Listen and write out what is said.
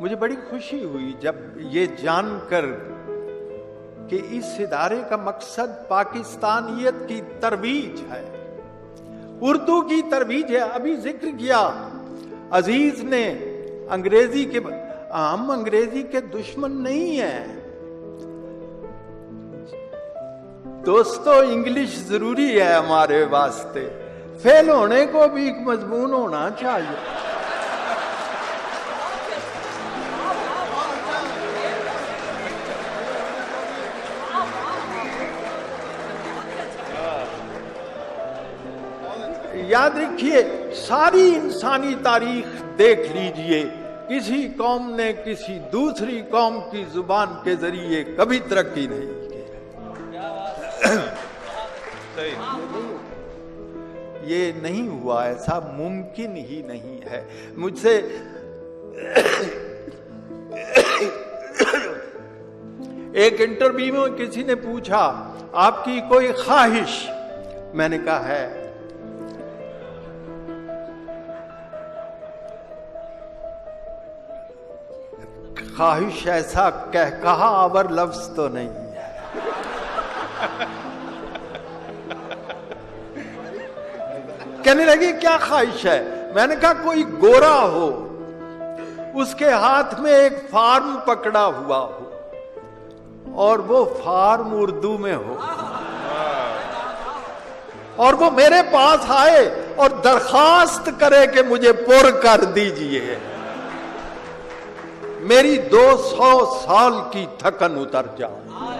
مجھے بڑی خوشی ہوئی جب یہ جان کر کہ اس ادارے کا مقصد پاکستانیت کی ترویج ہے، اردو کی ترویج ہے۔ ابھی ذکر کیا عزیز نے انگریزی کے، ہم انگریزی کے دشمن نہیں ہیں دوستو، انگلش ضروری ہے ہمارے واسطے، فیل ہونے کو بھی ایک مضمون ہونا چاہیے۔ یاد رکھیے، ساری انسانی تاریخ دیکھ لیجئے، کسی قوم نے کسی دوسری قوم کی زبان کے ذریعے کبھی ترقی نہیں کی۔ یہ نہیں ہوا، ایسا ممکن ہی نہیں ہے۔ مجھ سے ایک انٹرویو میں کسی نے پوچھا آپ کی کوئی خواہش، میں نے کہا ہے خواہش ایسا کہا آور لفظ تو نہیں ہے۔ کہنے لگی کیا خواہش ہے؟ میں نے کہا کوئی گورا ہو، اس کے ہاتھ میں ایک فارم پکڑا ہوا ہو اور وہ فارم اردو میں ہو، اور وہ میرے پاس آئے اور درخواست کرے کہ مجھے پر کر دیجئے، میری 200 سال کی تھکن اتر جائے۔